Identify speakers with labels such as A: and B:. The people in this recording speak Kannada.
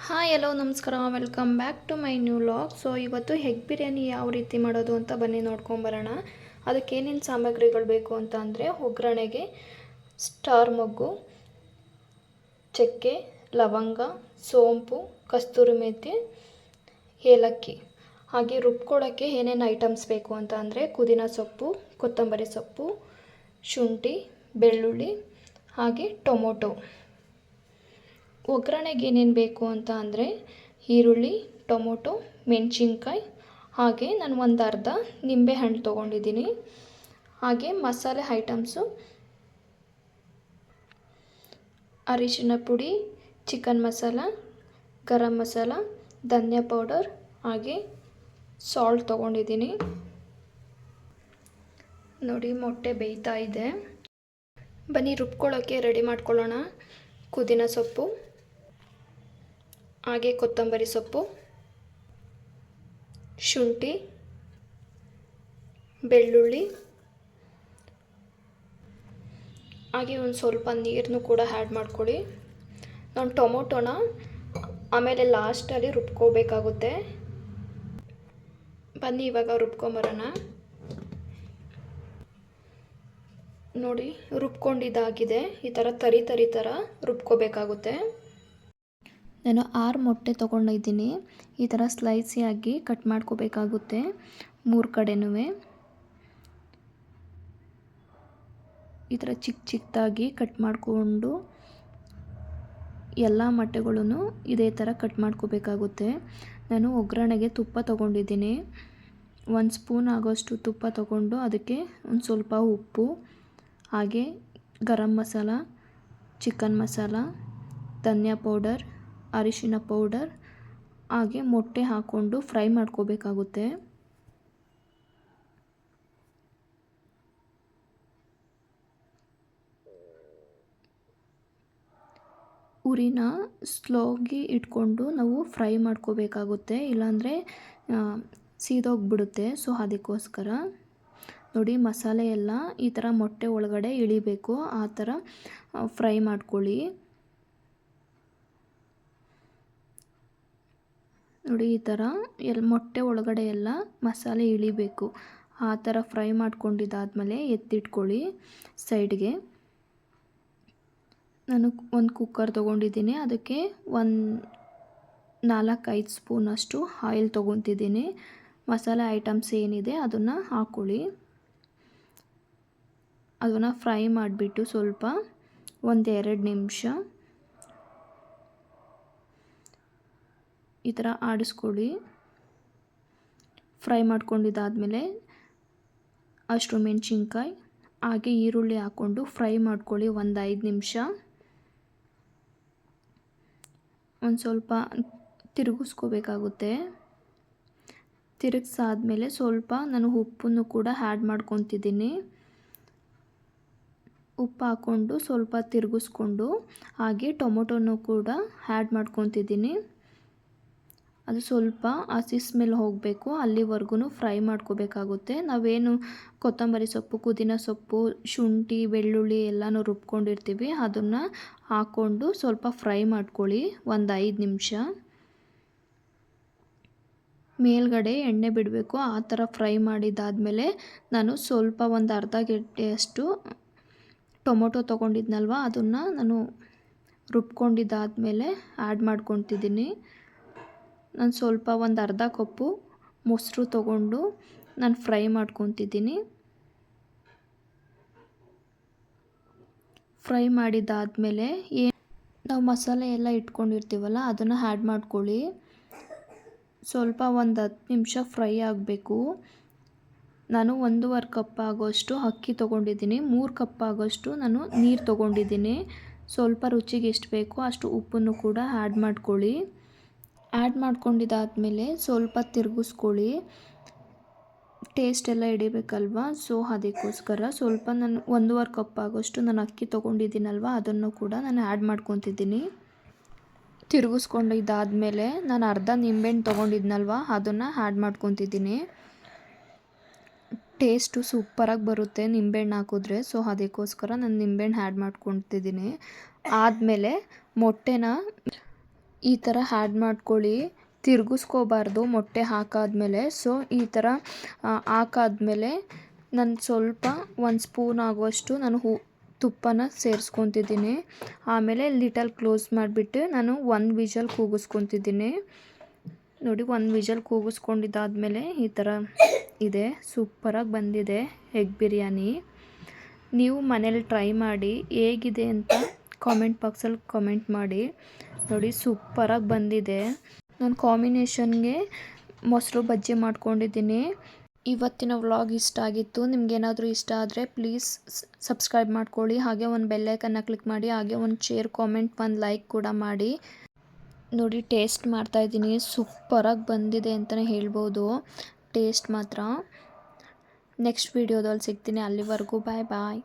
A: ಹಾಯ್ ಎಲ್ಲೋ ನಮಸ್ಕಾರ, welcome back to my new vlog. So ಇವತ್ತು ಎಗ್ ಬಿರಿಯಾನಿ ಯಾವ ರೀತಿ ಮಾಡೋದು ಅಂತ ಬನ್ನಿ ನೋಡ್ಕೊಂಬರೋಣ. ಅದಕ್ಕೆ ಏನೇನು ಸಾಮಗ್ರಿಗಳು ಬೇಕು ಅಂತ ಅಂದರೆ ಒಗ್ಗರಣೆಗೆ ಸ್ಟಾರ್ ಮೊಗ್ಗು, ಚಕ್ಕೆ, ಲವಂಗ, ಸೋಂಪು, ಕಸ್ತೂರಿ ಮೇಥಿ, ಏಲಕ್ಕಿ. ಹಾಗೆ ರುಬ್ಕೊಳ್ಳೋಕ್ಕೆ ಏನೇನು ಐಟಮ್ಸ್ ಬೇಕು ಅಂತ ಅಂದರೆ ಪುದೀನ ಸೊಪ್ಪು, ಕೊತ್ತಂಬರಿ ಸೊಪ್ಪು, ಶುಂಠಿ, ಬೆಳ್ಳುಳ್ಳಿ, ಹಾಗೆ ಟೊಮೊಟೊ. ಒಗ್ಗರಣೆಗೆ ಏನೇನು ಬೇಕು ಅಂತ ಅಂದರೆ ಈರುಳ್ಳಿ, ಟೊಮೊಟೊ, ಮೆಣಸಿನ್ಕಾಯಿ, ಹಾಗೆ ನಾನು ಒಂದು ಅರ್ಧ ನಿಂಬೆಹಣ್ಣು ತೊಗೊಂಡಿದ್ದೀನಿ. ಹಾಗೆ ಮಸಾಲೆ ಐಟಮ್ಸು ಅರಿಶಿನ ಪುಡಿ, ಚಿಕನ್ ಮಸಾಲ, ಗರಂ ಮಸಾಲ, ಧನಿಯಾ ಪೌಡರ್, ಹಾಗೆ ಸಾಲ್ಟ್ ತೊಗೊಂಡಿದ್ದೀನಿ. ನೋಡಿ, ಮೊಟ್ಟೆ ಬೇಯ್ತಾ ಇದೆ. ಬನ್ನಿ ರುಬ್ಕೊಳ್ಳೋಕ್ಕೆ ರೆಡಿ ಮಾಡ್ಕೊಳ್ಳೋಣ. ಪುದೀನ ಸೊಪ್ಪು, ಹಾಗೆ ಕೊತ್ತಂಬರಿ ಸೊಪ್ಪು, ಶುಂಠಿ, ಬೆಳ್ಳುಳ್ಳಿ, ಹಾಗೆ ಒಂದು ಸ್ವಲ್ಪ ನೀರನ್ನು ಕೂಡ ಆ್ಯಡ್ ಮಾಡ್ಕೊಳ್ಳಿ. ನಾನು ಟೊಮೊಟೊನ ಆಮೇಲೆ ಲಾಸ್ಟಲ್ಲಿ ರುಬ್ಕೋಬೇಕಾಗುತ್ತೆ. ಬನ್ನಿ ಇವಾಗ ರುಬ್ಕೊಂಬರೋಣ. ನೋಡಿ, ರುಬ್ಕೊಂಡಿದ್ದಾಗಿದೆ. ಈ ಥರ ತರಿ ಥರ ರುಬ್ಕೋಬೇಕಾಗುತ್ತೆ. ನಾನು 6 ಮೊಟ್ಟೆ ತೊಗೊಂಡಿದ್ದೀನಿ. ಈ ಥರ ಸ್ಲೈಸಿಯಾಗಿ ಕಟ್ ಮಾಡ್ಕೋಬೇಕಾಗುತ್ತೆ 3 ಕಡೆನೂ. ಈ ಥರ ಚಿಕ್ಕದಾಗಿ ಕಟ್ ಮಾಡಿಕೊಂಡು ಎಲ್ಲ ಮೊಟ್ಟೆಗಳನ್ನು ಇದೇ ಥರ ಕಟ್ ಮಾಡ್ಕೋಬೇಕಾಗುತ್ತೆ. ನಾನು ಒಗ್ಗರಣೆಗೆ ತುಪ್ಪ ತೊಗೊಂಡಿದ್ದೀನಿ. 1 ಸ್ಪೂನ್ ಆಗೋಷ್ಟು ತುಪ್ಪ ತೊಗೊಂಡು ಅದಕ್ಕೆ ಒಂದು ಸ್ವಲ್ಪ ಉಪ್ಪು, ಹಾಗೆ ಗರಂ ಮಸಾಲ, ಚಿಕನ್ ಮಸಾಲ, ಧನಿಯಾ ಪೌಡರ್, ಅರಿಶಿನ ಪೌಡರ್, ಹಾಗೆ ಮೊಟ್ಟೆ ಹಾಕ್ಕೊಂಡು ಫ್ರೈ ಮಾಡ್ಕೋಬೇಕಾಗುತ್ತೆ. ಉರಿನ ಸ್ಲೋಗಿ ಇಟ್ಕೊಂಡು ನಾವು ಫ್ರೈ ಮಾಡ್ಕೋಬೇಕಾಗುತ್ತೆ, ಇಲ್ಲಾಂದರೆ ಸೀದೋಗ್ಬಿಡುತ್ತೆ. ಸೊ ಅದಕ್ಕೋಸ್ಕರ ನೋಡಿ, ಮಸಾಲೆ ಎಲ್ಲ ಈ ಥರ ಮೊಟ್ಟೆ ಒಳಗಡೆ ಇಳಿಬೇಕು, ಆ ಥರ ಫ್ರೈ ಮಾಡ್ಕೊಳ್ಳಿ. ನೋಡಿ, ಈ ಥರ ಮೊಟ್ಟೆ ಒಳಗಡೆ ಎಲ್ಲ ಮಸಾಲೆ ಇಳಿಬೇಕು. ಆ ಥರ ಫ್ರೈ ಮಾಡ್ಕೊಂಡಿದ್ದಾದಮೇಲೆ ಎತ್ತಿಟ್ಕೊಳ್ಳಿ ಸೈಡ್ಗೆ. ನಾನು ಒಂದು ಕುಕ್ಕರ್ ತೊಗೊಂಡಿದ್ದೀನಿ. ಅದಕ್ಕೆ 4-5 ಸ್ಪೂನಷ್ಟು ಆಯಿಲ್ ತೊಗೊತಿದ್ದೀನಿ. ಮಸಾಲೆ ಐಟಮ್ಸ್ ಏನಿದೆ ಅದನ್ನು ಹಾಕ್ಕೊಳ್ಳಿ. ಅದನ್ನು ಫ್ರೈ ಮಾಡಿಬಿಟ್ಟು ಸ್ವಲ್ಪ 1-2 ನಿಮಿಷ ಈ ಥರ ಆಡಿಸ್ಕೊಳ್ಳಿ. ಫ್ರೈ ಮಾಡ್ಕೊಂಡಿದ್ದಾದಮೇಲೆ ಅಷ್ಟು ಮೆಣಸಿನ್ಕಾಯಿ, ಹಾಗೆ ಈರುಳ್ಳಿ ಹಾಕ್ಕೊಂಡು ಫ್ರೈ ಮಾಡ್ಕೊಳ್ಳಿ 1-5 ನಿಮಿಷ. ಒಂದು ಸ್ವಲ್ಪ ತಿರುಗಿಸ್ಕೋಬೇಕಾಗುತ್ತೆ. ತಿರುಗಿಸಾದ್ಮೇಲೆ ಸ್ವಲ್ಪ ನಾನು ಉಪ್ಪನ್ನು ಕೂಡ ಆ್ಯಡ್ ಮಾಡ್ಕೊತಿದ್ದೀನಿ. ಉಪ್ಪು ಹಾಕ್ಕೊಂಡು ಸ್ವಲ್ಪ ತಿರುಗಿಸ್ಕೊಂಡು ಹಾಗೆ ಟೊಮೊಟೊನೂ ಕೂಡ ಆ್ಯಡ್ ಮಾಡ್ಕೊತಿದ್ದೀನಿ. ಅದು ಸ್ವಲ್ಪ ಹಸಿ ಸ್ಮೆಲ್ ಹೋಗಬೇಕು, ಅಲ್ಲಿವರೆಗೂ ಫ್ರೈ ಮಾಡ್ಕೋಬೇಕಾಗುತ್ತೆ. ನಾವೇನು ಕೊತ್ತಂಬರಿ ಸೊಪ್ಪು, ಪುದೀನ ಸೊಪ್ಪು, ಶುಂಠಿ, ಬೆಳ್ಳುಳ್ಳಿ ಎಲ್ಲನೂ ರುಬ್ಕೊಂಡಿರ್ತೀವಿ, ಅದನ್ನು ಹಾಕ್ಕೊಂಡು ಸ್ವಲ್ಪ ಫ್ರೈ ಮಾಡ್ಕೊಳ್ಳಿ 1-5 ನಿಮಿಷ. ಮೇಲ್ಗಡೆ ಎಣ್ಣೆ ಬಿಡಬೇಕು, ಆ ಥರ ಫ್ರೈ ಮಾಡಿದ್ದಾದಮೇಲೆ ನಾನು ಸ್ವಲ್ಪ ಒಂದು ಅರ್ಧ ಗಂಟೆಯಷ್ಟು ಟೊಮೊಟೊ ತೊಗೊಂಡಿದ್ನಲ್ವ, ಅದನ್ನು ನಾನು ರುಬ್ಕೊಂಡಿದ್ದಾದಮೇಲೆ ಆ್ಯಡ್ ಮಾಡ್ಕೊತಿದ್ದೀನಿ. ನಾನು ಸ್ವಲ್ಪ ಒಂದು ಅರ್ಧ ಕಪ್ಪು ಮೊಸರು ತೊಗೊಂಡು ನಾನು ಫ್ರೈ ಮಾಡ್ಕೊತಿದ್ದೀನಿ. ಫ್ರೈ ಮಾಡಿದ್ದಾದಮೇಲೆ ನಾವು ಮಸಾಲೆ ಎಲ್ಲ ಇಟ್ಕೊಂಡಿರ್ತೀವಲ್ಲ ಅದನ್ನು ಆ್ಯಡ್ ಮಾಡ್ಕೊಳ್ಳಿ. ಸ್ವಲ್ಪ ಒಂದು 10 ನಿಮಿಷ ಫ್ರೈ ಆಗಬೇಕು. ನಾನು 1.5 ಕಪ್ ಆಗೋಷ್ಟು ಅಕ್ಕಿ ತೊಗೊಂಡಿದ್ದೀನಿ. 3 ಕಪ್ ಆಗೋಷ್ಟು ನಾನು ನೀರು ತೊಗೊಂಡಿದ್ದೀನಿ. ಸ್ವಲ್ಪ ರುಚಿಗೆ ಎಷ್ಟು ಬೇಕೋ ಅಷ್ಟು ಉಪ್ಪನ್ನು ಕೂಡ ಆ್ಯಡ್ ಮಾಡ್ಕೊಳ್ಳಿ. ಆ್ಯಡ್ ಮಾಡ್ಕೊಂಡಿದ್ದಾದಮೇಲೆ ಸ್ವಲ್ಪ ತಿರುಗಿಸ್ಕೊಳ್ಳಿ. ಟೇಸ್ಟ್ ಎಲ್ಲ ಹಿಡಿಬೇಕಲ್ವ, ಸೊ ಅದಕ್ಕೋಸ್ಕರ ಸ್ವಲ್ಪ ನಾನು 1.5 ಕಪ್ ಆಗೋಷ್ಟು ನಾನು ಅಕ್ಕಿ ತೊಗೊಂಡಿದ್ದೀನಲ್ವ, ಅದನ್ನು ಕೂಡ ನಾನು ಆ್ಯಡ್ ಮಾಡ್ಕೊತಿದ್ದೀನಿ. ತಿರುಗಿಸ್ಕೊಂಡಿದ್ದಾದಮೇಲೆ ನಾನು ಅರ್ಧ ನಿಂಬೆಹಣ್ಣು ತೊಗೊಂಡಿದ್ನಲ್ವ, ಅದನ್ನು ಆ್ಯಡ್ ಮಾಡ್ಕೊತಿದ್ದೀನಿ. ಟೇಸ್ಟು ಸೂಪರಾಗಿ ಬರುತ್ತೆ ನಿಂಬೆಹಣ್ಣು ಹಾಕಿದ್ರೆ, ಸೊ ಅದಕ್ಕೋಸ್ಕರ ನಾನು ನಿಂಬೆಹಣ್ಣು ಆ್ಯಡ್ ಮಾಡ್ಕೊತಿದ್ದೀನಿ. ಆದಮೇಲೆ ಮೊಟ್ಟೆನ ಈ ಥರ ಆ್ಯಡ್ ಮಾಡ್ಕೊಳ್ಳಿ. ತಿರುಗಿಸ್ಕೋಬಾರ್ದು ಮೊಟ್ಟೆ ಹಾಕಾದ್ಮೇಲೆ. ಸೊ ಈ ಥರ ಹಾಕಾದ್ಮೇಲೆ ನಾನು ಸ್ವಲ್ಪ 1 ಸ್ಪೂನ್ ಆಗುವಷ್ಟು ನಾನು ತುಪ್ಪನ ಸೇರಿಸ್ಕೊತಿದ್ದೀನಿ. ಆಮೇಲೆ ಲಿಟಲ್ ಕ್ಲೋಸ್ ಮಾಡಿಬಿಟ್ಟು ನಾನು 1 ವಿಷಲ್ ಕೂಗಿಸ್ಕೊತಿದ್ದೀನಿ. ನೋಡಿ 1 ವಿಷಲ್ ಕೂಗಿಸ್ಕೊಂಡಿದ್ದಾದಮೇಲೆ ಈ ಥರ ಇದೆ, ಸೂಪರಾಗಿ ಬಂದಿದೆ ಎಗ್ ಬಿರಿಯಾನಿ. ನೀವು ಮನೇಲಿ ಟ್ರೈ ಮಾಡಿ ಹೇಗಿದೆ ಅಂತ ಕಾಮೆಂಟ್ ಬಾಕ್ಸಲ್ಲಿ ಕಾಮೆಂಟ್ ಮಾಡಿ. ನೋಡಿ ಸೂಪರಾಗಿ ಬಂದಿದೆ. ನಾನು ಕಾಂಬಿನೇಷನ್ಗೆ ಮೊಸರು ಬಜ್ಜಿ ಮಾಡ್ಕೊಂಡಿದ್ದೀನಿ. ಇವತ್ತಿನ ವ್ಲಾಗ್ ಇಷ್ಟ ಆಗಿತ್ತು. ನಿಮಗೇನಾದರೂ ಇಷ್ಟ ಆದರೆ ಪ್ಲೀಸ್ ಸಬ್ಸ್ಕ್ರೈಬ್ ಮಾಡ್ಕೊಳ್ಳಿ. ಹಾಗೆ ಒಂದು ಬೆಲ್ಲೈಕನ್ನ ಕ್ಲಿಕ್ ಮಾಡಿ. ಹಾಗೆ ಒಂದು ಶೇರ್, ಕಾಮೆಂಟ್, ಒಂದು ಲೈಕ್ ಕೂಡ ಮಾಡಿ. ನೋಡಿ ಟೇಸ್ಟ್ ಮಾಡ್ತಾಯಿದ್ದೀನಿ, ಸೂಪರಾಗಿ ಬಂದಿದೆ ಅಂತಲೇ ಹೇಳ್ಬೋದು. ಟೇಸ್ಟ್ ಮಾತ್ರ. ನೆಕ್ಸ್ಟ್ ವೀಡಿಯೋದಲ್ಲಿ ಸಿಗ್ತೀನಿ. ಅಲ್ಲಿವರೆಗೂ ಬಾಯ್ ಬಾಯ್.